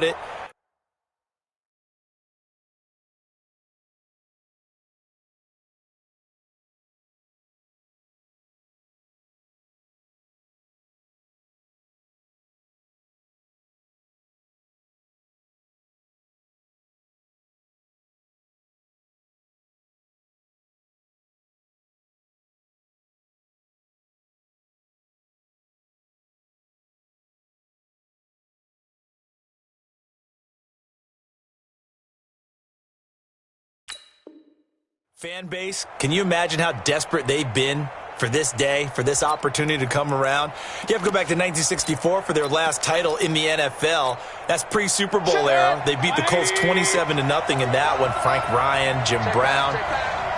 it. Fan base, can you imagine how desperate they've been for this day, for this opportunity to come around? You have to go back to 1964 for their last title in the NFL. That's pre-Super Bowl era. They beat the Colts 27-0 in that one. Frank Ryan, Jim Brown.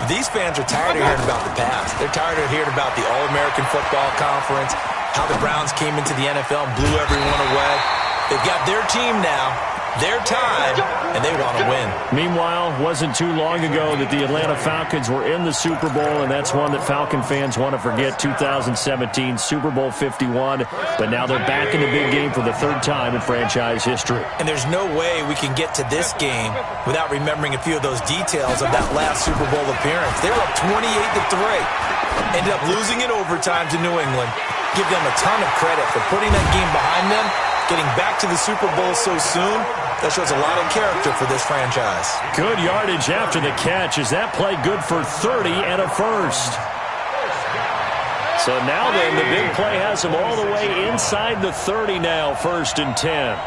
But these fans are tired of hearing about the past. They're tired of hearing about the All-American Football Conference, how the Browns came into the NFL and blew everyone away. They've got their team now, their time, and they want to win. Meanwhile, wasn't too long ago that the Atlanta Falcons were in the Super Bowl, and that's one that Falcon fans want to forget, 2017 Super Bowl 51. But now they're back in the big game for the third time in franchise history. And there's no way we can get to this game without remembering a few of those details of that last Super Bowl appearance. They were up 28-3. Ended up losing in overtime to New England. Give them a ton of credit for putting that game behind them, getting back to the Super Bowl so soon. That shows a lot of character for this franchise. Good yardage after the catch. Is that play good for 30 and a first? So now then, the big play has him all the way inside the 30 now, 1st and 10.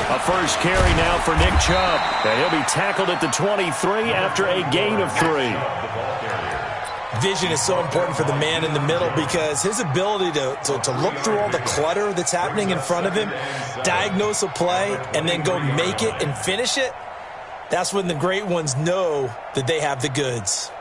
A first carry now for Nick Chubb. And he'll be tackled at the 23 after a gain of 3. Vision is so important for the man in the middle because his ability to look through all the clutter that's happening in front of him, diagnose a play, and then go make it and finish it, that's when the great ones know that they have the goods.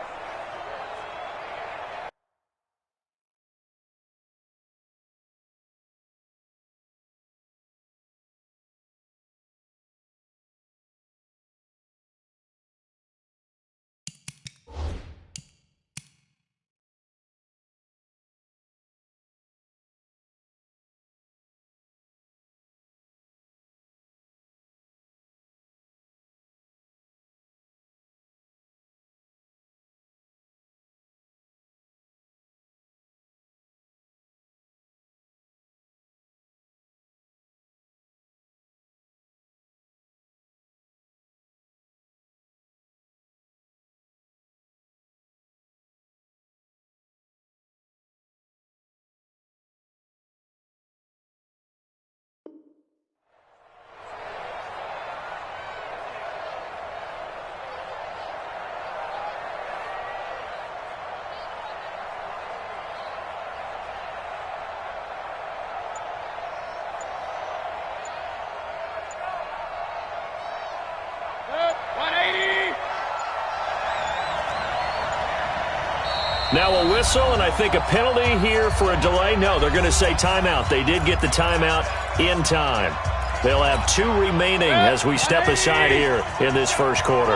Now a whistle, and I think a penalty here for a delay. No, they're going to say timeout. They did get the timeout in time. They'll have 2 remaining as we step aside here in this first quarter.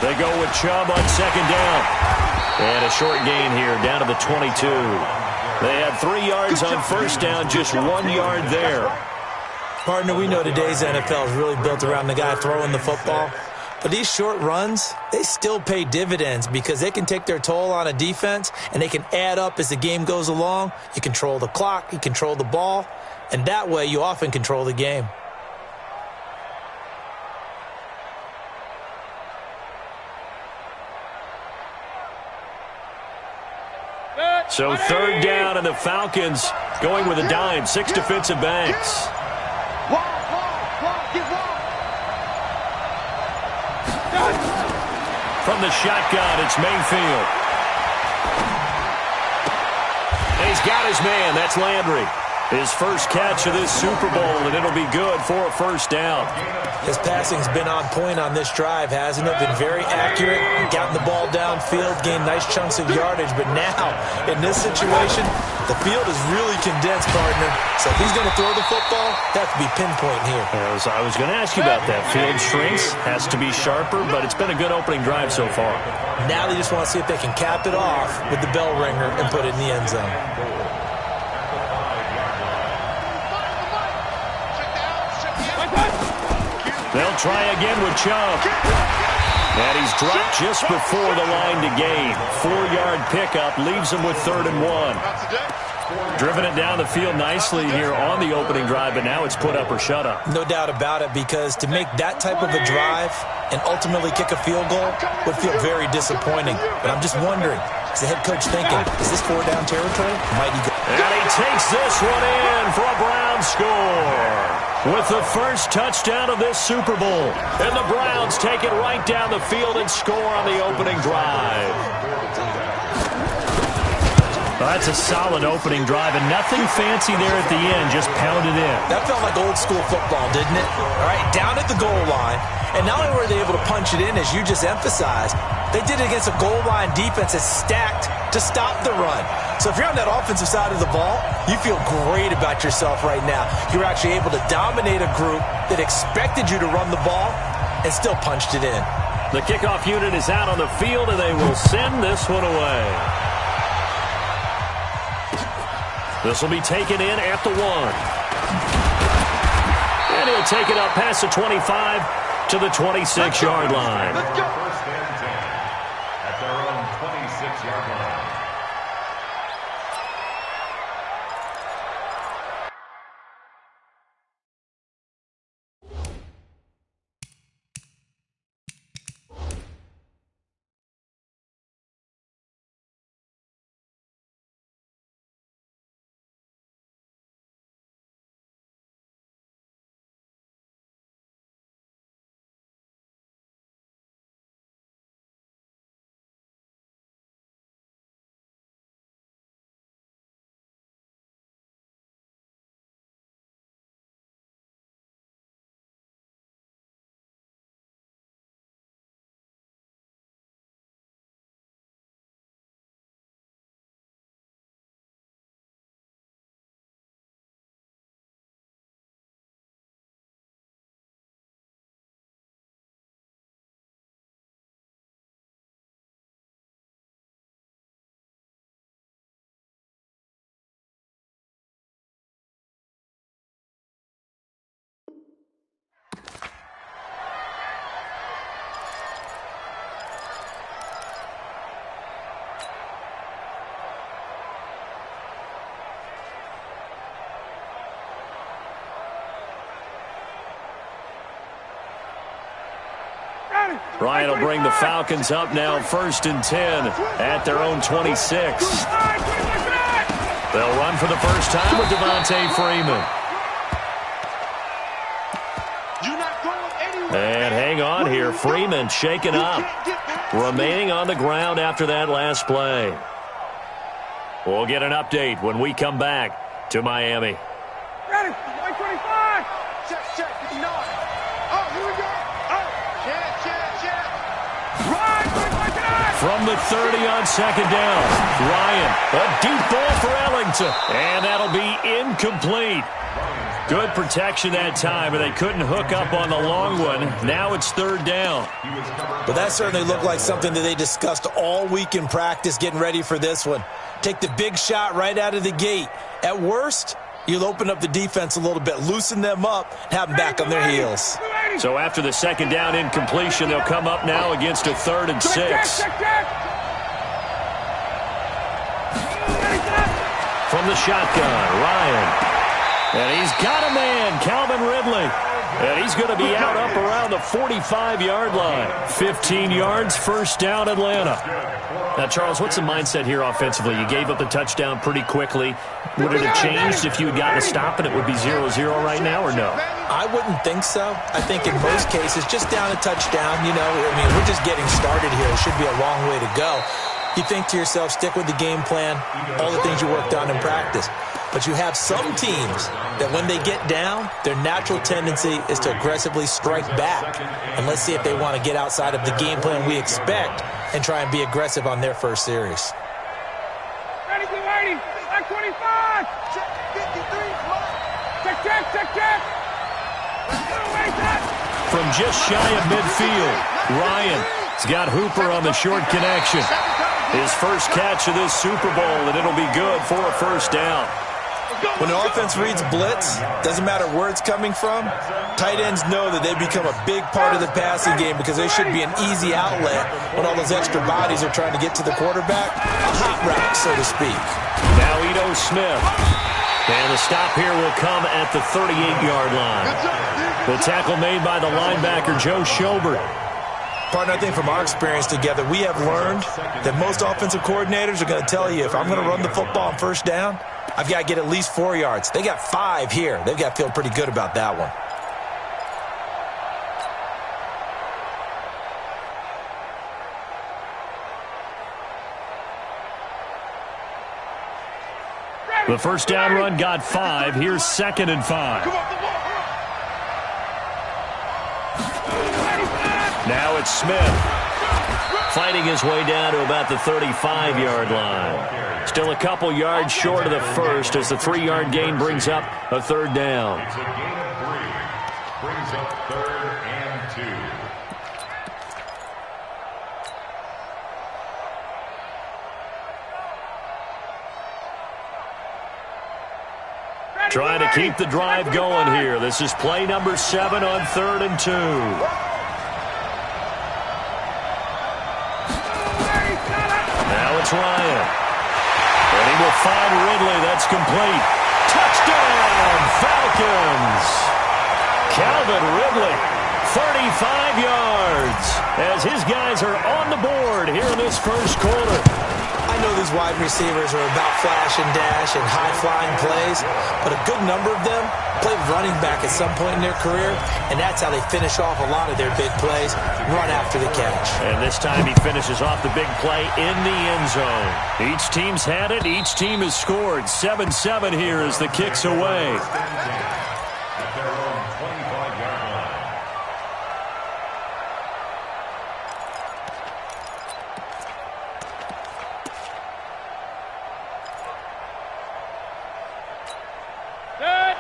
They go with Chubb on 2nd down. And a short gain here down to the 22. They had 3 yards on 1st down, just 1 yard there. Partner, we know today's NFL is really built around the guy throwing the football. But these short runs, they still pay dividends because they can take their toll on a defense and they can add up as the game goes along. You control the clock, you control the ball, and that way you often control the game. So 3rd down, and the Falcons going with a dime, 6 defensive backs. From the shotgun, it's Mayfield. And he's got his man. That's Landry. His first catch of this Super Bowl, and it'll be good for a 1st down. His passing's been on point on this drive, hasn't it? Been very accurate, gotten the ball downfield, gained nice chunks of yardage. But now, in this situation, The field is really condensed, partner. So if he's going to throw the football, that has to be pinpoint here. I was going to ask you about that. Field shrinks, has to be sharper, but it's been a good opening drive so far. Now they just want to see if they can cap it off with the bell ringer and put it in the end zone. They'll try again with Chubb. And he's dropped just before the line to gain. 4-yard pickup leaves him with 3rd and 1. Driven it down the field nicely here on the opening drive, but now it's put up or shut up. No doubt about it, because to make that type of a drive and ultimately kick a field goal would feel very disappointing. But I'm just wondering, is the head coach thinking, is this 4-down territory? Might he go? And he takes this one in for a Browns score. With the first touchdown of this Super Bowl. And the Browns take it right down the field and score on the opening drive. Well, that's a solid opening drive, and nothing fancy there at the end, just pounded in. That felt like old school football, didn't it? All right, down at the goal line, and not only were they able to punch it in, as you just emphasized, they did it against a goal line defense that's stacked to stop the run. So if you're on that offensive side of the ball, you feel great about yourself right now. You're actually able to dominate a group that expected you to run the ball and still punched it in. The kickoff unit is out on the field, and they will send this one away. This will be taken in at the 1. And he'll take it up past the 25 to the 26-yard line. First and 10 at their own 26-yard line. Ryan will bring the Falcons up now 1st and 10 at their own 26. They'll run for the first time with Devontae Freeman. And hang on here. Freeman shaken up. Remaining on the ground after that last play. We'll get an update when we come back to Miami. Ready, 125. Check. Oh, here we go. Oh, check. Right. From the 30 on 2nd down. Ryan, a deep ball for Ellington. And that'll be incomplete. Good protection that time, but they couldn't hook up on the long one. Now it's 3rd down. But that certainly looked like something that they discussed all week in practice getting ready for this one. Take the big shot right out of the gate. At worst, you'll open up the defense a little bit, loosen them up, and have them back on their heels. So after the 2nd down incompletion, they'll come up now against a 3rd and 6. From the shotgun, Ryan. And he's got a man, Calvin Ridley. And he's going to be out up around the 45-yard line. 15 yards, 1st down, Atlanta. Now, Charles, what's the mindset here offensively? You gave up the touchdown pretty quickly. Would it have changed if you had gotten a stop and it would be 0-0 right now, or no? I wouldn't think so. I think in most cases, just down a touchdown, we're just getting started here. It should be a long way to go. You think to yourself, stick with the game plan, all the things you worked on in practice. But you have some teams that when they get down, their natural tendency is to aggressively strike back. And let's see if they want to get outside of the game plan we expect and try and be aggressive on their first series. Ready, get ready. Like 25. Check 53. Check. From just shy of midfield, Ryan's got Hooper on the short connection. His first catch of this Super Bowl, and it'll be good for a first down. When the offense reads blitz, doesn't matter where it's coming from, tight ends know that they become a big part of the passing game because they should be an easy outlet when all those extra bodies are trying to get to the quarterback. A hot route, so to speak. Now Ito Smith. And the stop here will come at the 38-yard line. The tackle made by the linebacker, Joe Schobert. Partner, I think from our experience together, we have learned that most offensive coordinators are going to tell you, if I'm going to run the football on first down, I've got to get at least 4 yards. They got 5 here. They've got to feel pretty good about that one. The first down run got 5. Here's 2nd and 5. Now it's Smith. Fighting his way down to about the 35-yard line. Still a couple yards short of the first as the 3-yard gain brings up a third down. It's a gain of 3. Brings up 3rd and 2. Trying to keep the drive going here. This is play number 7 on 3rd and 2. Now it's Ryan. And he will find Ridley. That's complete. Touchdown, Falcons. Calvin Ridley, 35 yards, as his guys are on the board here in this first quarter. I know these wide receivers are about flash and dash and high-flying plays, but a good number of them played running back at some point in their career, and that's how they finish off a lot of their big plays, run after the catch. And this time he finishes off the big play in the end zone. Each team's had it. Each team has scored. 7-7 here as the kick's away. At their own 25-yard line.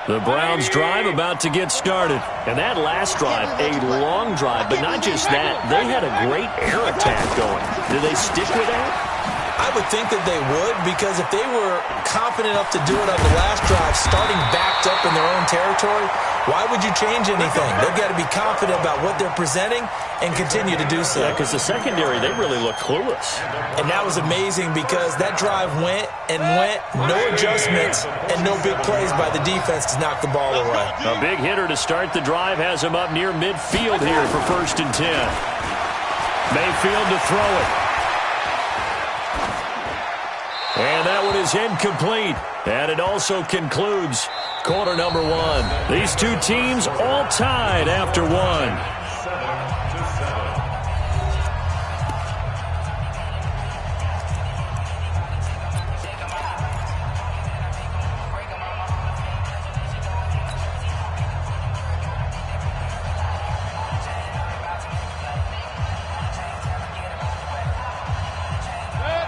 The Browns drive about to get started. And that last drive, a long drive, but not just that. They had a great air attack going. Do they stick with that? I would think that they would, because if they were confident enough to do it on the last drive, starting backed up in their own territory, why would you change anything? They've got to be confident about what they're presenting and continue to do so. Yeah, because the secondary, they really look clueless. And that was amazing because that drive went and went, no adjustments, and no big plays by the defense to knock the ball away. A big hitter to start the drive has him up near midfield here for 1st and 10. Mayfield to throw it. And that one is incomplete. And it also concludes quarter number 1. These two teams all tied after 1. 7-7.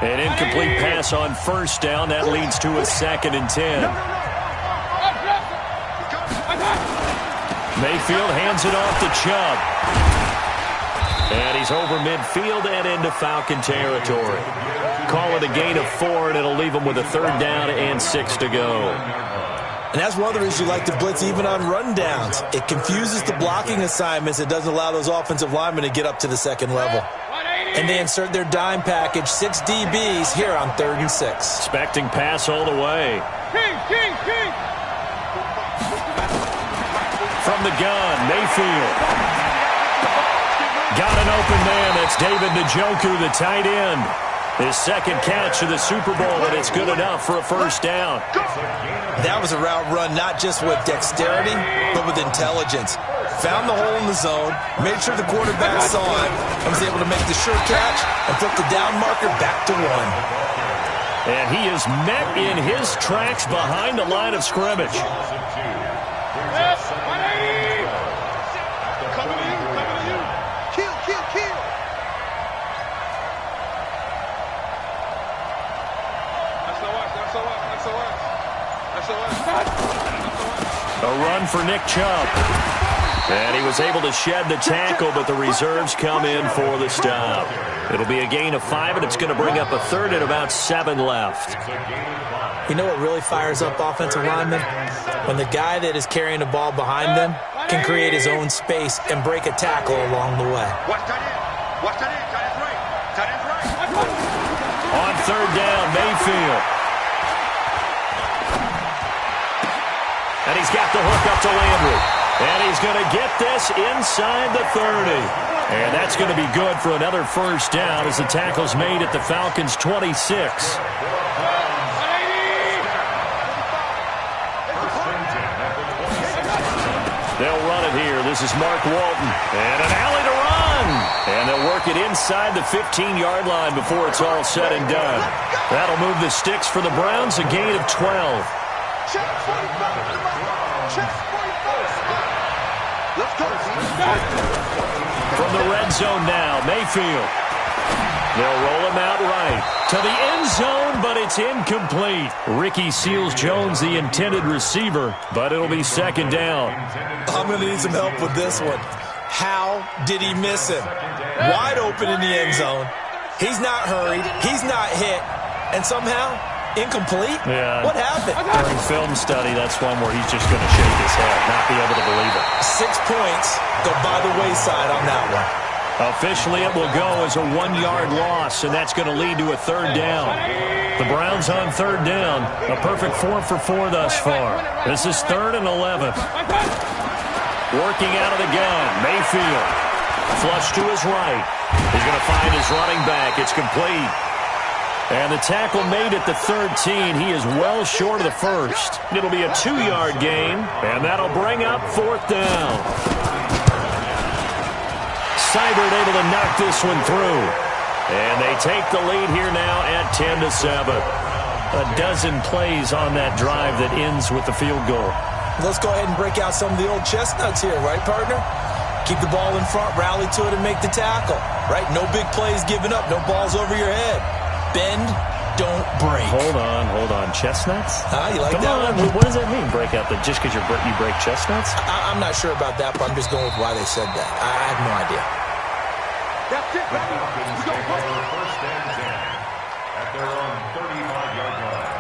An incomplete pass on 1st down. That leads to a 2nd and 10. Mayfield hands it off to Chubb. And he's over midfield and into Falcon territory. Call it a gain of 4, and it'll leave him with a 3rd down and 6 to go. And that's one of the reasons you like to blitz even on rundowns. It confuses the blocking assignments. It doesn't allow those offensive linemen to get up to the 2nd level. And they insert their dime package, 6 DBs here on 3rd and 6. Expecting pass all the way. From the gun, Mayfield. Got an open man. That's David Njoku, the tight end. His 2nd catch of the Super Bowl, and it's good enough for a 1st down. That was a route run not just with dexterity, but with intelligence. Found the hole in the zone, made sure the quarterback saw it, and was able to make the sure catch and flip the down marker back to 1. And he is met in his tracks behind the line of scrimmage. So what? A run for Nick Chubb. And he was able to shed the tackle, but the reserves come in for the stop. It'll be a gain of 5, and it's going to bring up a third and about 7 left. You know what really fires up offensive linemen? When the guy that is carrying the ball behind them can create his own space and break a tackle along the way. On third down, Mayfield. And he's got the hook up to Landry. And he's going to get this inside the 30. And that's going to be good for another first down as the tackle's made at the Falcons' 26. They'll run it here. This is Mark Walton. And an alley to run. And they'll work it inside the 15-yard line before it's all said and done. That'll move the sticks for the Browns, a gain of 12. From the red zone now, Mayfield. They'll roll him out right to the end zone, but it's incomplete. Ricky Seals-Jones, the intended receiver, but it'll be second down. I'm going to need some help with this one. How did he miss him? Wide open in the end zone. He's not hurried. He's not hit. And somehow, incomplete? Yeah. What happened? During film study, that's one where he's just going to shake his head, not be able to believe it. 6 points go by the wayside on that one. Officially, it will go as a 1-yard loss, and that's going to lead to a third down. The Browns on third down. A perfect 4 for 4 thus far. This is 3rd and 11. Working out of the gun, Mayfield. Flush to his right. He's going to find his running back. It's complete. And the tackle made at the 13. He is well short of the first. It'll be a 2-yard gain, and that'll bring up 4th down. Seibert able to knock this one through. And they take the lead here now at 10-7. A dozen plays on that drive that ends with the field goal. Let's go ahead and break out some of the old chestnuts here, right, partner? Keep the ball in front, rally to it, and make the tackle, right? No big plays given up, no balls over your head. Bend, don't break. Hold on. Chestnuts? You like Come that on. one? What does that mean, break out? Just because you break chestnuts? I'm not sure about that, but I'm just going with why they said that. I have no idea. That's it, baby. We go first and 10 at their own 35-yard line.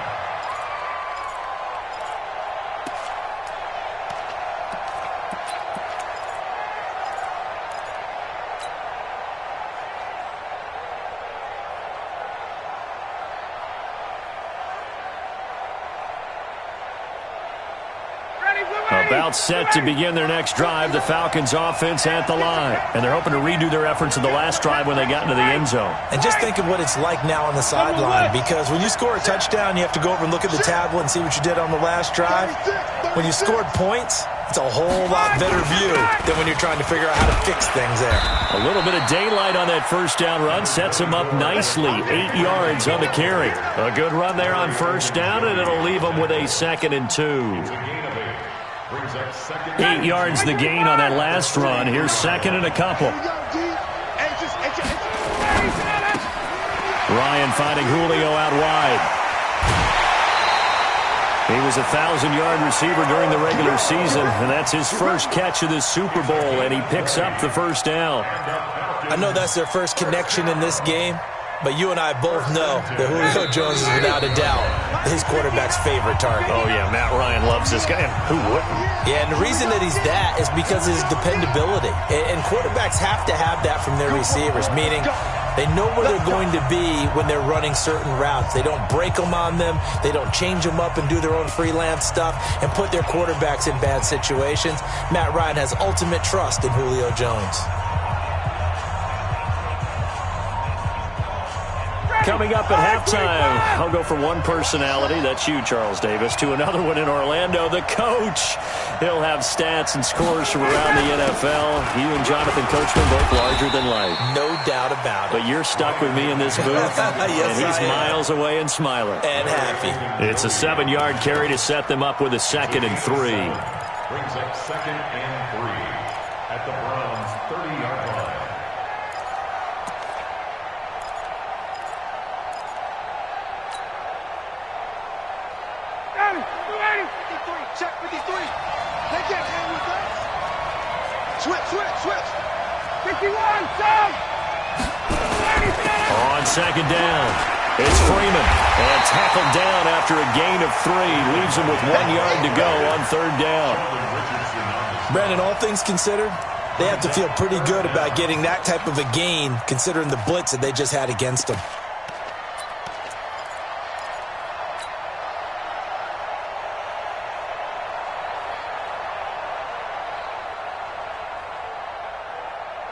About set to begin their next drive, the Falcons offense at the line. And they're hoping to redo their efforts of the last drive when they got into the end zone. And just think of what it's like now on the sideline, because when you score a touchdown, you have to go over and look at the tablet and see what you did on the last drive. When you scored points, it's a whole lot better view than when you're trying to figure out how to fix things there. A little bit of daylight on that first down run sets him up nicely. 8 yards on the carry. A good run there on first down, and it'll leave him with a 2nd and 2. 8 yards the gain on that last run. Here's 2nd and a couple. Ryan finding Julio out wide. He was a 1,000-yard receiver during the regular season, and that's his first catch of this Super Bowl, and he picks up the first down. I know that's their first connection in this game, but you and I both know that Julio Jones is without a doubt his quarterback's favorite target. Oh, yeah, Matt Ryan loves this guy. And who wouldn't? Yeah, and the reason that he's that is because of his dependability. And quarterbacks have to have that from their receivers, meaning they know where they're going to be when they're running certain routes. They don't break them on them. They don't change them up and do their own freelance stuff and put their quarterbacks in bad situations. Matt Ryan has ultimate trust in Julio Jones. Coming up at halftime, I'll go from one personality, that's you, Charles Davis, to another one in Orlando, the coach. He'll have stats and scores from around the NFL. You and Jonathan Coachman both larger than life. No doubt about it. But you're stuck with me in this booth, yes, and he's miles away and smiling. And happy. It's a 7-yard carry to set them up with a 2nd and 3. Brings up 2nd and 3 at the Browns' 30-yard line. ready. 53, check 53. They can't hang with us. Switch. 51, sub. Ready, On second down, it's Freeman. And tackled down after a gain of 3. Leaves him with 1 yard to go on third down. Brandon, all things considered, they have to feel pretty good about getting that type of a gain, considering the blitz that they just had against them.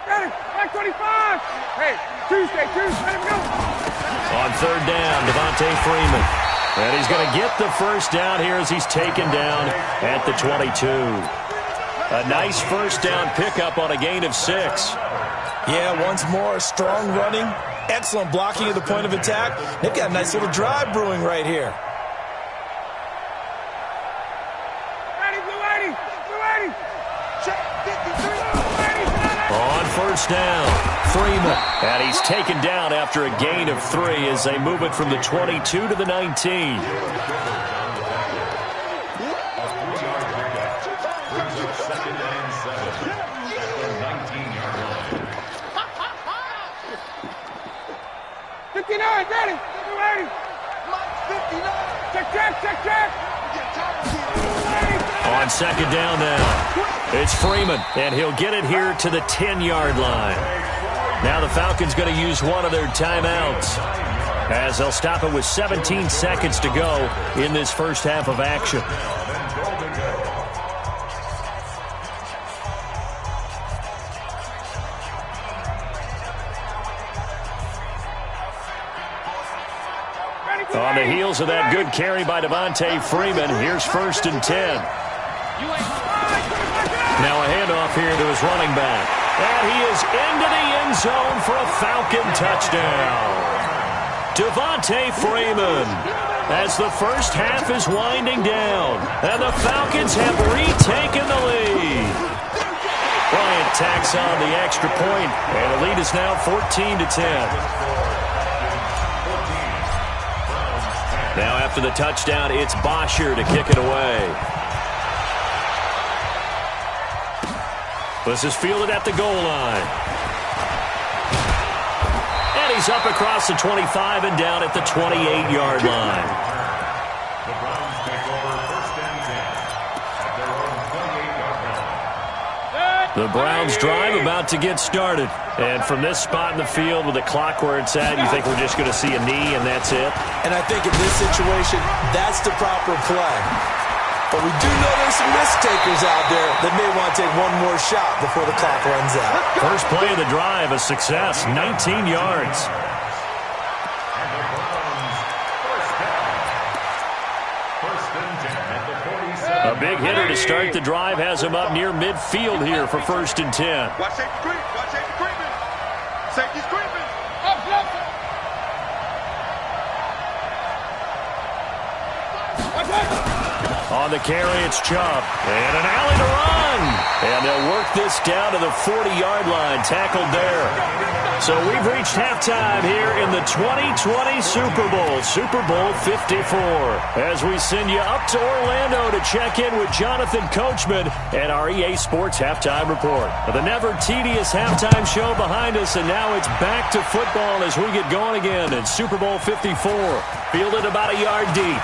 Ready, back 25. Hey, Tuesday, let him go. On third down, Devontae Freeman. And he's going to get the first down here as he's taken down at the 22. A nice first down pickup on a gain of 6. Yeah, once more, strong running, excellent blocking at the point of attack. They've got a nice little drive brewing right here. Ready, blue 80. Check 53. On first down, Freeman. And he's taken down after a gain of 3 as they move it from the 22 to the 19. Second and 7 at the 19-yard line. 59, ready, blue 80. Mike 59. Check. Get tired here. On second down now, it's Freeman, and he'll get it here to the 10-yard line. Now the Falcons going to use one of their timeouts as they'll stop it with 17 seconds to go in this first half of action. On the heels of that good carry by Devontae Freeman, here's first and 10. Now a handoff here to his running back. And he is into the end zone for a Falcon touchdown. Devontae Freeman, as the first half is winding down, and the Falcons have retaken the lead. Bryant tacks on the extra point, and the lead is now 14-10. Now after the touchdown, it's Bosher to kick it away. This is fielded at the goal line. And he's up across the 25 and down at the 28-yard line. The Browns take over first and 10 at their own 28-yard line. The Browns drive about to get started. And from this spot in the field with the clock where it's at, you think we're just going to see a knee and that's it? And I think in this situation, that's the proper play. But we do know there's some risk takers out there that may want to take one more shot before the clock runs out. First play of the drive, a success, 19 yards. And the Browns first down. First and 10 at the 47. A big hitter to start the drive has him up near midfield here for first and 10. Watch safety creeping. Safety's creeping. Up. On the carry, it's Chubb. And an alley to run. And they'll work this down to the 40-yard line, tackled there. So we've reached halftime here in the 2020 Super Bowl, Super Bowl 54. As we send you up to Orlando to check in with Jonathan Coachman and our EA Sports Halftime Report. The never tedious halftime show behind us, and now it's back to football as we get going again in Super Bowl 54. Fielded about a yard deep.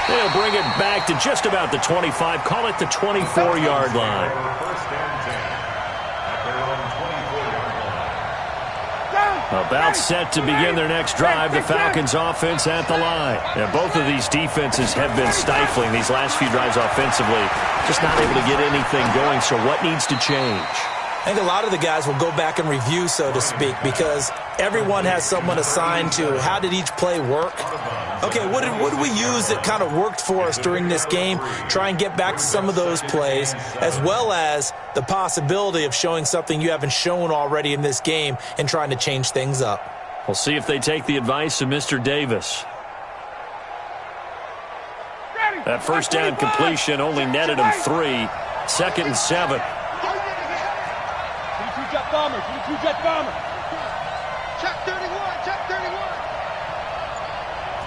They'll bring it back to just about the 25, call it the 24-yard line. First and 10 at their own 24-yard line. About set to begin their next drive, the Falcons offense at the line. And both of these defenses have been stifling these last few drives offensively. Just not able to get anything going, so what needs to change? I think a lot of the guys will go back and review, so to speak, because everyone has someone assigned to how did each play work. Okay, what did we use that kind of worked for us during this game? Try and get back to some of those plays, as well as the possibility of showing something you haven't shown already in this game and trying to change things up. We'll see if they take the advice of Mr. Davis. That first down completion only netted him 3. Second and 7. Jet bomber. Check 31.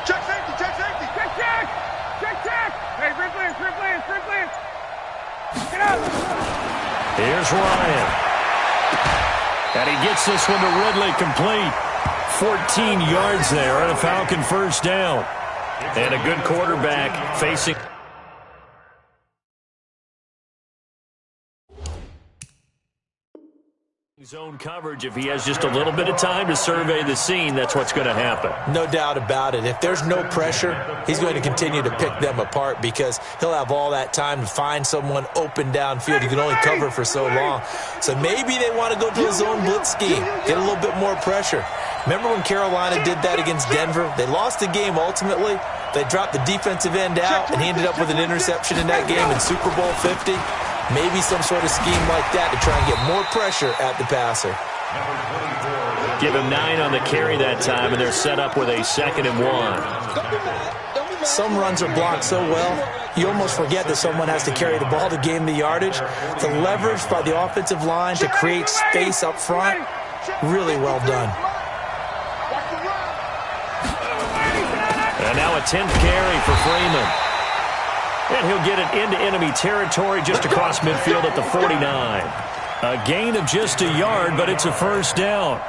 Check safety. Check. Here's Ryan. And he gets this one to Ridley complete. 14 yards there and a Falcon first down. And a good quarterback facing zone coverage. If he has just a little bit of time to survey the scene, that's what's going to happen. No doubt about it. If there's no pressure, he's going to continue to pick them apart because he'll have all that time to find someone open downfield. You can only cover for so long. So maybe they want to go to a zone blitz scheme, get a little bit more pressure. Remember when Carolina did that against Denver? They lost the game ultimately. They dropped the defensive end out, and he ended up with an interception in that game in Super Bowl 50. Maybe some sort of scheme like that to try and get more pressure at the passer. Give him 9 on the carry that time, and they're set up with a 2nd and 1. Some runs are blocked so well, you almost forget that someone has to carry the ball to gain the yardage. The leverage by the offensive line to create space up front, really well done. And now a 10th carry for Freeman. And he'll get it into enemy territory just across midfield at the 49. A gain of just a yard, but it's a first down.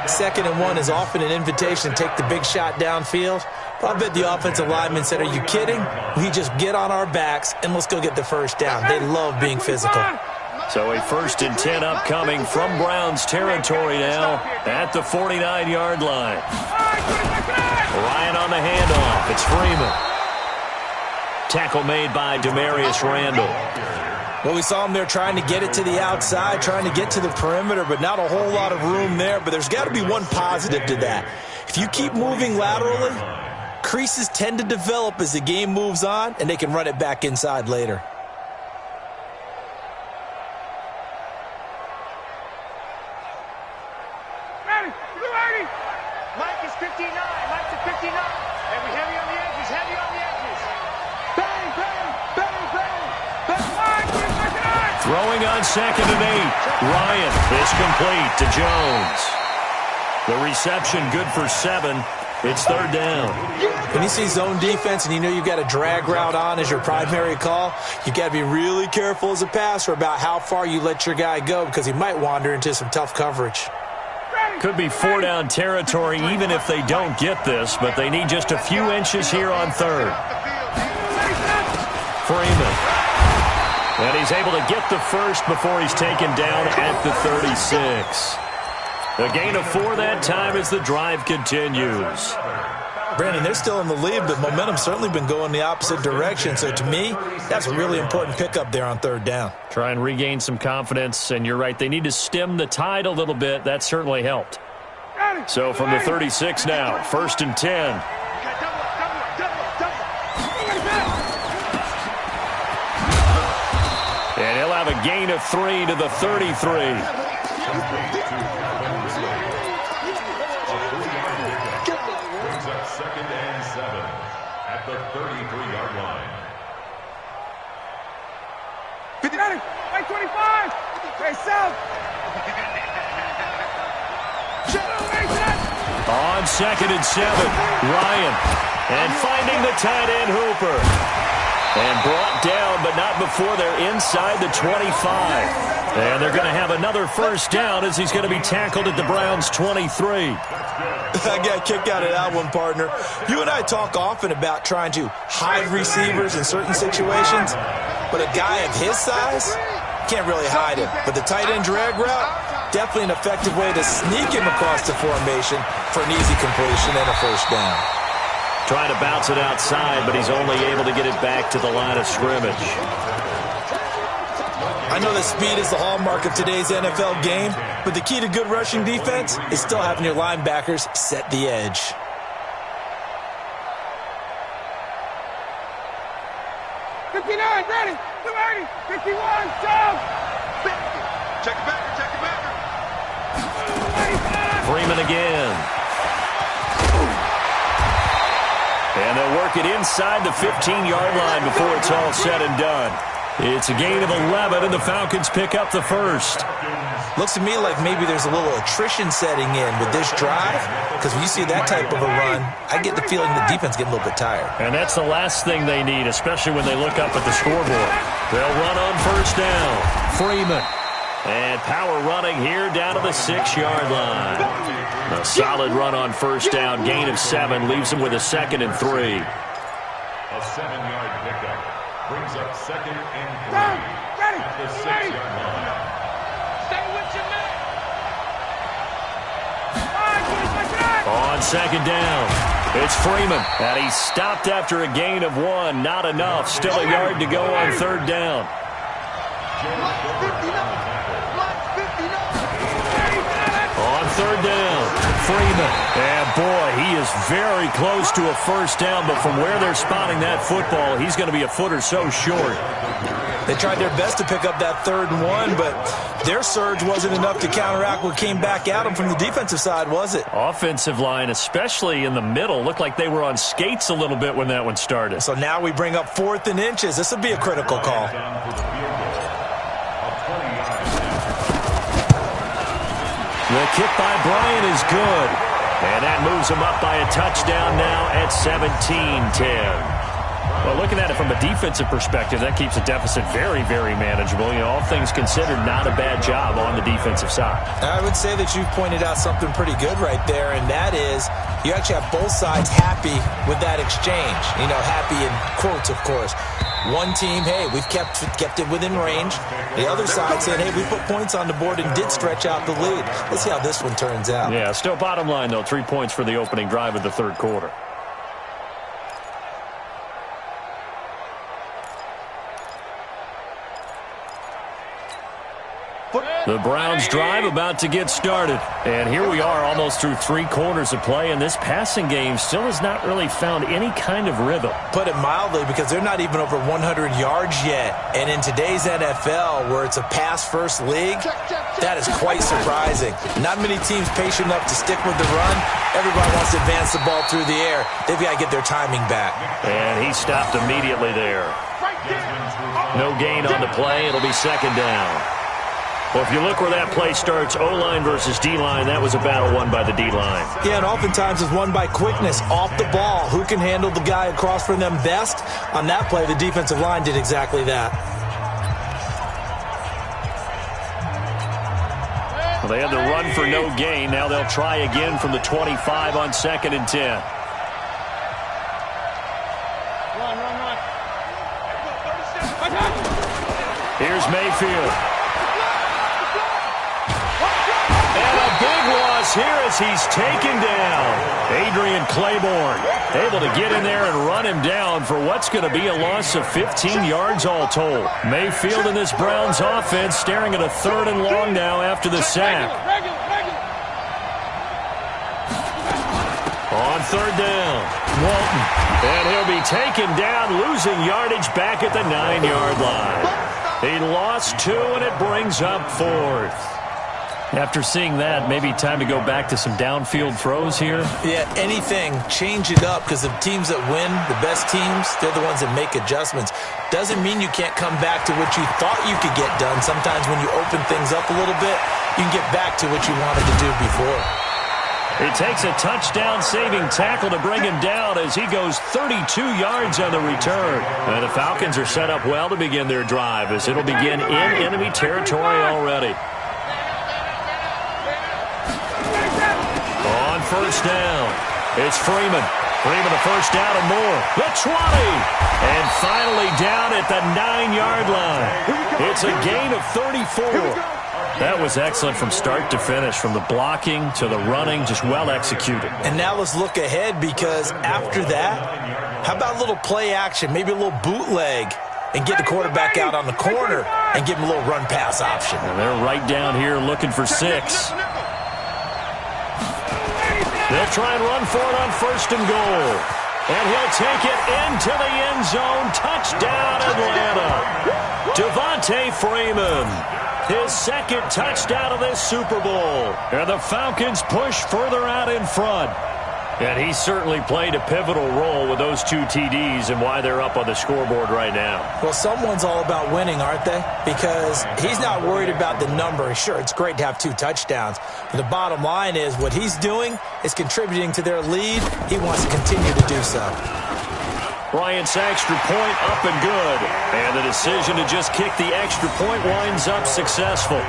2nd and 1 is often an invitation to take the big shot downfield. But I bet the offensive lineman said, are you kidding? We just get on our backs and let's go get the first down. They love being physical. So a 1st and 10 upcoming from Browns territory now at the 49-yard line. Ryan on the handoff. It's Freeman. Tackle made by Demarius Randall. Well, we saw him there trying to get it to the outside, trying to get to the perimeter, but not a whole lot of room there. But there's got to be one positive to that. If you keep moving laterally, creases tend to develop as the game moves on, and they can run it back inside later. Mike is 59. Mike's at 59. And we heavy on the edges. Heavy on the edges. Bang, bang, bang, bang. Throwing on 2nd and 8. Ryan is complete to Jones. The reception good for 7. It's 3rd down. When you see zone defense and you know you've got a drag route on as your primary call, you've got to be really careful as a passer about how far you let your guy go because he might wander into some tough coverage. Could be 4-down territory even if they don't get this, but they need just a few inches here on 3rd. Freeman. And he's able to get the first before he's taken down at the 36. A gain of 4 that time as the drive continues. Brandon, they're still in the lead, but momentum's certainly been going the opposite direction. So to me, that's a really important pickup there on 3rd down. Try and regain some confidence, and you're right, they need to stem the tide a little bit. That certainly helped. So from the 36 now, 1st and 10. And he'll have a gain of 3 to the 33. At the 33-yard line. 50, right 25. Hey, south. On 2nd and 7, Ryan. And finding the tight end Hooper. And brought down, but not before they're inside the 25. And they're going to have another first down as he's going to be tackled at the Browns' 23. I got kicked out of that one, partner. You and I talk often about trying to hide receivers in certain situations, but a guy of his size can't really hide him. But the tight end drag route, definitely an effective way to sneak him across the formation for an easy completion and a first down. Trying to bounce it outside, but he's only able to get it back to the line of scrimmage. I know that speed is the hallmark of today's NFL game, but the key to good rushing defense is still having your linebackers set the edge. Ready, 51, jump! Check it back, check it back. Freeman again. And they'll work it inside the 15-yard line before it's all said and done. It's a gain of 11, and the Falcons pick up the first. Looks to me like maybe there's a little attrition setting in with this drive, because when you see that type of a run, I get the feeling the defense getting a little bit tired. And that's the last thing they need, especially when they look up at the scoreboard. They'll run on first down. Freeman. And power running here down to the 6-yard line. A solid run on first down. Gain of 7 leaves him with a 2nd and 3. A 7-yard pickup brings up 2nd and 3 at the 6-yard line. Stay with your man. On 2nd down, it's Freeman. And he's stopped after a gain of 1. Not enough. Still a yard to go on 3rd down. On 3rd down, Freeman. And boy, he is very close to a first down, but from where they're spotting that football, he's going to be a foot or so short. They tried their best to pick up that 3rd and 1, but their surge wasn't enough to counteract what came back at them from the defensive side, was it? Offensive line, especially in the middle, looked like they were on skates a little bit when that one started. So now we bring up 4th and inches. This would be a critical call. The kick by Bryant is good. And that moves him up by a touchdown now at 17-10. Well, looking at it from a defensive perspective, that keeps the deficit very, very manageable. You know, all things considered, not a bad job on the defensive side. I would say that you've pointed out something pretty good right there, and that is you actually have both sides happy with that exchange. You know, happy in quotes, of course. One team, hey, we've kept it within range. The other side saying, hey, we put points on the board and did stretch out the lead. Let's see how this one turns out. Yeah, still bottom line, though, 3 points for the opening drive of the 3rd quarter. The Browns drive about to get started. And here we are almost through 3 quarters of play, and this passing game still has not really found any kind of rhythm. Put it mildly, because they're not even over 100 yards yet. And in today's NFL, where it's a pass-first league, that is quite surprising. Not many teams patient enough to stick with the run. Everybody wants to advance the ball through the air. They've got to get their timing back. And he stopped immediately there. No gain on the play. It'll be 2nd down. Well, if you look where that play starts, O-line versus D-line, that was a battle won by the D-line. Yeah, and oftentimes it's won by quickness, off the ball. Who can handle the guy across from them best? On that play, the defensive line did exactly that. Well, they had to run for no gain. Now they'll try again from the 25 on 2nd and 10. Here's Mayfield. Here as he's taken down. Adrian Claiborne able to get in there and run him down for what's going to be a loss of 15 yards all told. Mayfield in this Browns offense staring at a 3rd and long now after the sack. On 3rd down, Walton. And he'll be taken down, losing yardage back at the 9-yard line. He lost 2, and it brings up 4th. After seeing that, maybe time to go back to some downfield throws here. Yeah, anything. Change it up, because the teams that win, the best teams, they're the ones that make adjustments. Doesn't mean you can't come back to what you thought you could get done. Sometimes when you open things up a little bit, you can get back to what you wanted to do before. It takes a touchdown-saving tackle to bring him down as he goes 32 yards on the return. And the Falcons are set up well to begin their drive, as it'll begin in enemy territory already. First down. It's Freeman. Freeman the first down and more. The 20. And finally down at the 9-yard line. It's a gain of 34. That was excellent from start to finish, from the blocking to the running, just well executed. And now let's look ahead, because after that, how about a little play action, maybe a little bootleg, and get the quarterback out on the corner and give him a little run-pass option. And they're right down here looking for 6. They'll try and run for it on 1st and goal. And he'll take it into the end zone. Touchdown, Atlanta. Devontae Freeman. His 2nd touchdown of this Super Bowl. And the Falcons push further out in front. And he certainly played a pivotal role with those 2 TDs and why they're up on the scoreboard right now. Well, someone's all about winning, aren't they? Because he's not worried about the number. Sure, it's great to have 2 touchdowns. But the bottom line is what he's doing is contributing to their lead. He wants to continue to do so. Bryant's extra point up and good. And the decision to just kick the extra point winds up successful.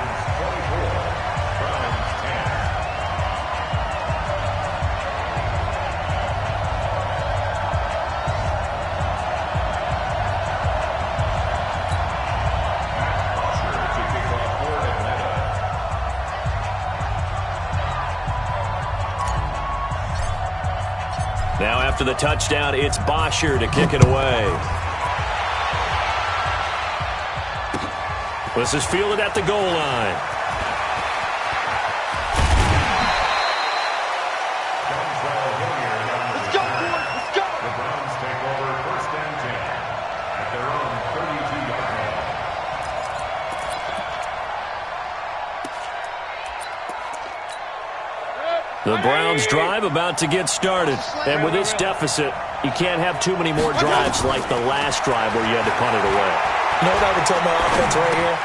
Now after the touchdown, it's Bosher to kick it away. This is fielded at the goal line. Let's go, boys. Let's go. The Browns take over 1st and 10 at their own 32-yard line. The Browns drive about to get started. And with this deficit, you can't have too many more drives like the last drive where you had to punt it away. You know what I would tell my offense right here?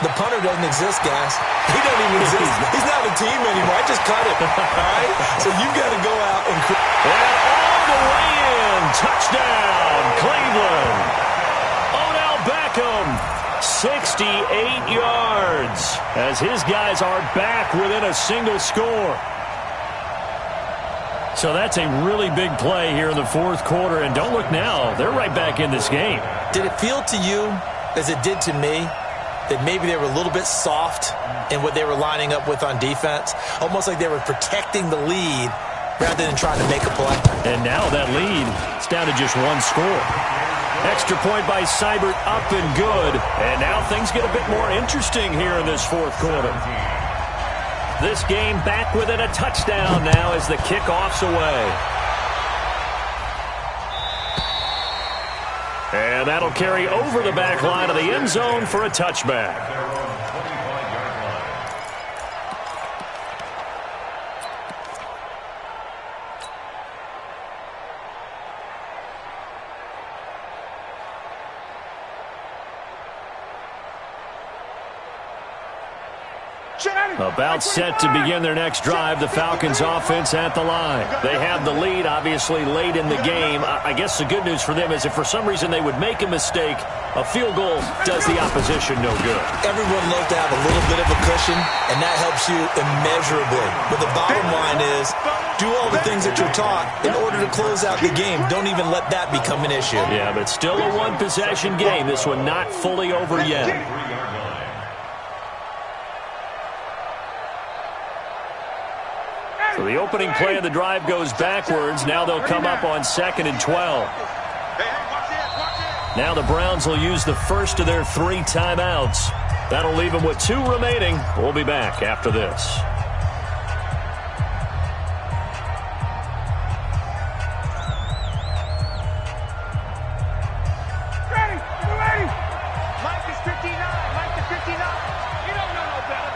The punter doesn't exist, guys. He doesn't even exist. He's not a team anymore. I just cut him. All right? So you've got to go out and... And all the way in. Touchdown, Cleveland. Odell Beckham, 68 yards, as his guys are back within a single score. So that's a really big play here in the 4th quarter. And don't look now. They're right back in this game. Did it feel to you, as it did to me, that maybe they were a little bit soft in what they were lining up with on defense? Almost like they were protecting the lead rather than trying to make a play. And now that lead, it's down to just 1 score. Extra point by Seibert, up and good. And now things get a bit more interesting here in this 4th quarter. This game back within a touchdown now as the kickoff's away. And that'll carry over the back line of the end zone for a touchback. About set to begin their next drive, the Falcons offense at the line. They have the lead, obviously, late in the game. I guess the good news for them is if for some reason they would make a mistake, a field goal does the opposition no good. Everyone loves to have a little bit of a cushion, and that helps you immeasurably. But the bottom line is, do all the things that you're taught in order to close out the game. Don't even let that become an issue. Yeah, but it's still a 1-possession game. This one not fully over yet. So the opening play of the drive goes backwards. Now they'll come up on 2nd and 12. Now the Browns will use the first of their 3 timeouts. That'll leave them with 2 remaining. We'll be back after this. Ready. Mike is 59. Mike is 59. You don't know no better.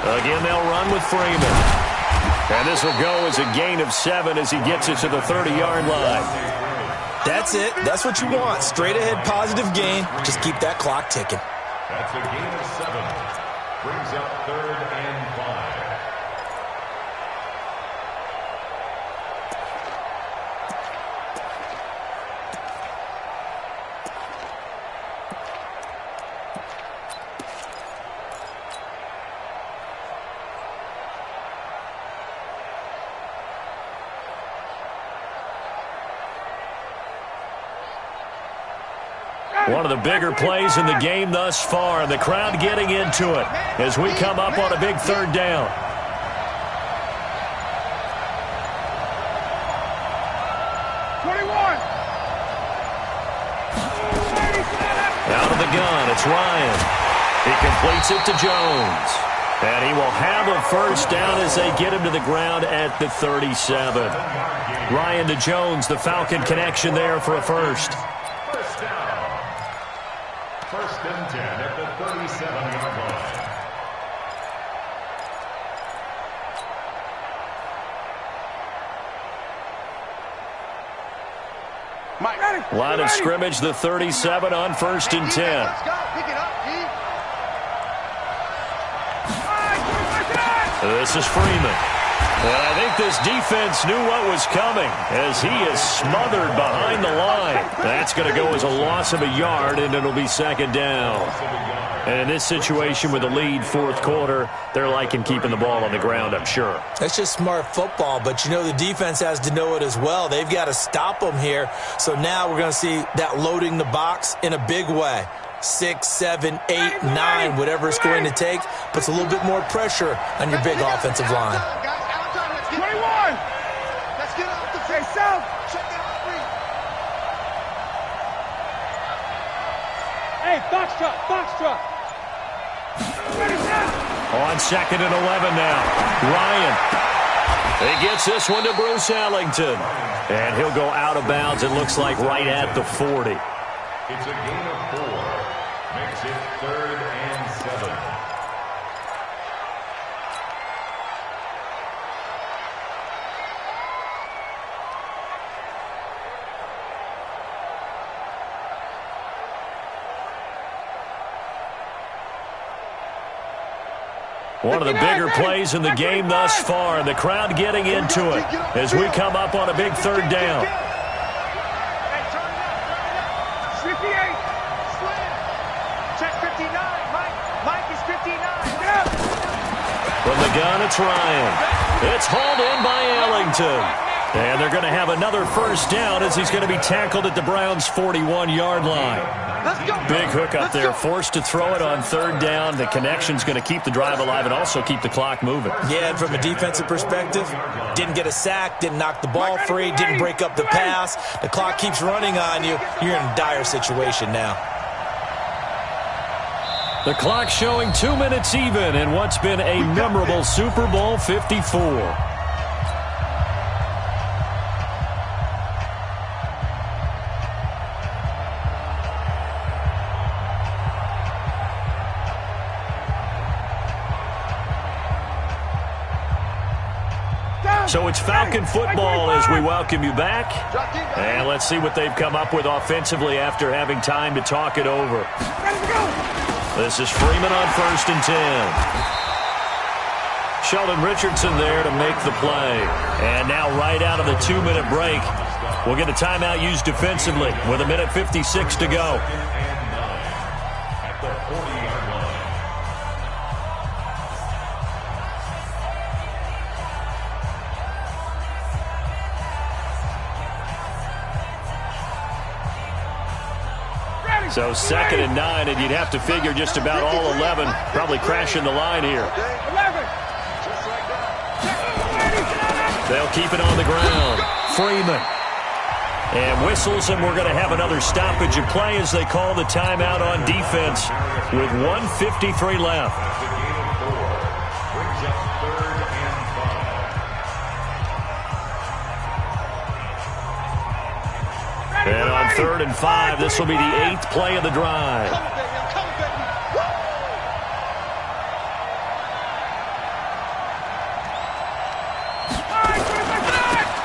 Again, they'll run with Freeman. And this will go as a gain of 7 as he gets it to the 30-yard line. That's it. That's what you want. Straight ahead positive gain. Just keep that clock ticking. That's a gain of 7. Brings up 3rd and 5. One of the bigger plays in the game thus far, and the crowd getting into it as we come up on a big 3rd down. Out of the gun, it's Ryan. He completes it to Jones. And he will have a first down as they get him to the ground at the 37. Ryan to Jones, the Falcon connection there for a first. First down. 1st and 10 at the 37-yard line. Line of scrimmage, the 37 on 1st and 10. Let's go. Pick it up, G. This is Freeman. And I think this defense knew what was coming as he is smothered behind the line. That's going to go as a loss of a yard, and it'll be 2nd down. And in this situation with the lead 4th quarter, they're liking keeping the ball on the ground, I'm sure. That's just smart football, but you know the defense has to know it as well. They've got to stop them here. So now we're going to see that loading the box in a big way. 6, 7, 8, 9, whatever it's going to take, puts a little bit more pressure on your big offensive line. 21! Let's get off the Hey, South! Check it out, Bree. Hey, box truck! On 2nd and 11 now. Ryan. He gets this one to Bruce Ellington. And he'll go out of bounds, it looks like, right at the 40. It's a gain of 4. Makes it 3rd and 7. One of the bigger plays in the game thus far, and the crowd getting into it as we come up on a big 3rd down. Hey, turn it up. 58! Slam. Check 59. Mike is 59. From the gun, it's Ryan. It's hauled in by Ellington. And they're going to have another 1st down as he's going to be tackled at the Browns' 41-yard line. Let's go. Big hook up there, forced to throw it on 3rd down. The connection's going to keep the drive alive and also keep the clock moving. Yeah, and from a defensive perspective, didn't get a sack, didn't knock the ball free, didn't break up the pass. The clock keeps running on you. You're in a dire situation now. The clock showing 2 minutes even in what's been a memorable Super Bowl 54. So it's Falcon football as we welcome you back. And let's see what they've come up with offensively after having time to talk it over. This is Freeman on 1st and 10. Sheldon Richardson there to make the play. And now right out of the 2-minute break, we'll get a timeout used defensively with 1:56 to go. At the 40-yard line. So 2nd and 9, and you'd have to figure just about all 11 probably crashing the line here. 11! They'll keep it on the ground. Freeman. And whistles, and we're going to have another stoppage of play as they call the timeout on defense with 1:53 left. That's a gain of 4. Brings up 3rd and 5. And on 3rd and 5, this will be the 8th play of the drive. Come on, baby. I'm coming, baby.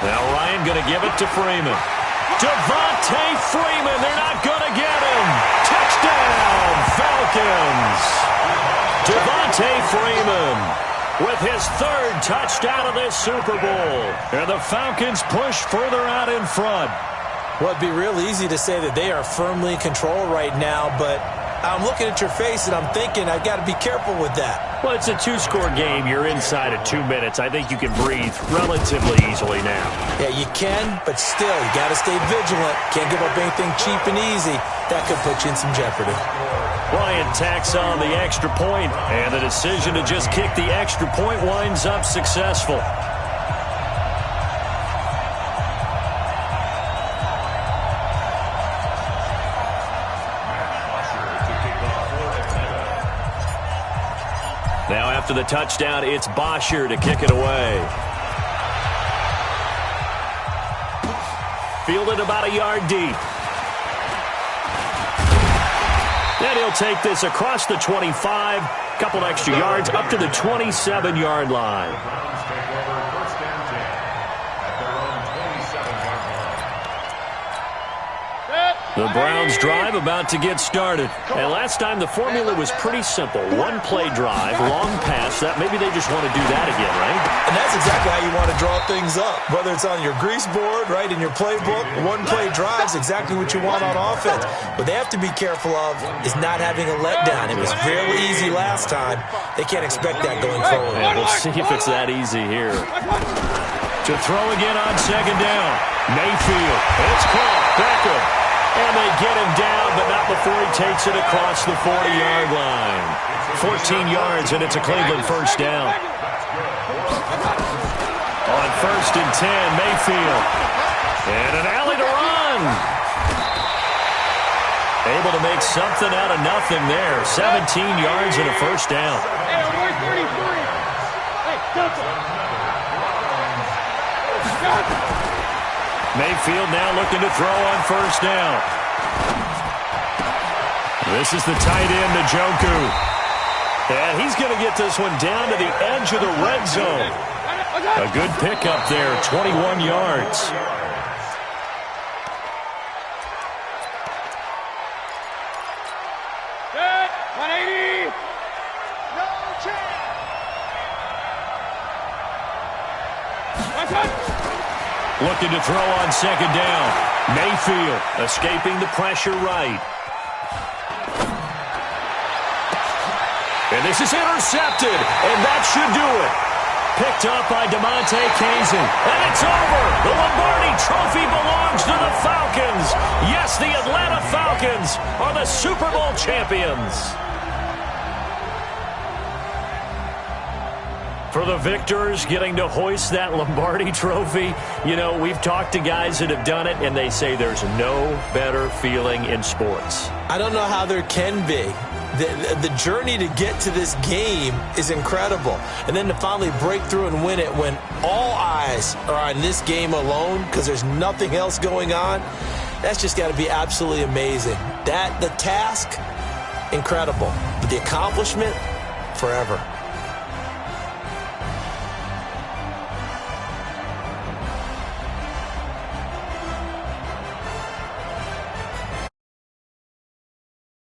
Now Ryan going to give it to Freeman. Devontae Freeman, they're not going to get him. Touchdown, Falcons. Devontae Freeman with his 3rd touchdown of this Super Bowl. And the Falcons push further out in front. Well, it'd be real easy to say that they are firmly in control right now, but I'm looking at your face and I'm thinking I've got to be careful with that. Well, it's a 2-score game. You're inside of 2 minutes. I think you can breathe relatively easily now. Yeah, you can, but still, you got to stay vigilant. Can't give up anything cheap and easy. That could put you in some jeopardy. Ryan tacks on the extra point, and the decision to just kick the extra point winds up successful. Now after the touchdown, it's Bosher to kick it away. Fielded about a yard deep. And he'll take this across the 25, couple extra yards up to the 27-yard line. Browns take over 1st and 10 at their own 27-yard line. Browns drive about to get started. And last time the formula was pretty simple. One play drive, long pass. That maybe they just want to do that again, right? And that's exactly how you want to draw things up. Whether it's on your grease board, right, in your playbook, one play drive is exactly what you want on offense. What they have to be careful of is not having a letdown. It was fairly easy last time. They can't expect that going forward. And we'll see if it's that easy here. To throw again on second down. Mayfield. It's caught. Beckham. And they get him down, but not before he takes it across the 40-yard line. 14 yards, and it's a Cleveland first down. On 1st and 10, Mayfield. And an alley to run. Able to make something out of nothing there. 17 yards and a first down. Mayfield now looking to throw on 1st down. This is the tight end, Njoku. And he's going to get this one down to the edge of the red zone. A good pickup there, 21 yards. Good. 180. No chance. Looking to throw on second down. Mayfield escaping the pressure right. And this is intercepted, and that should do it. Picked up by DeMonte Kazin. And it's over. The Lombardi Trophy belongs to the Falcons. Yes, the Atlanta Falcons are the Super Bowl champions. For the victors getting to hoist that Lombardi Trophy, you know, we've talked to guys that have done it, and they say there's no better feeling in sports. I don't know how there can be. The journey to get to this game is incredible. And then to finally break through and win it when all eyes are on this game alone because there's nothing else going on, that's just got to be absolutely amazing. The task, incredible. But the accomplishment, forever.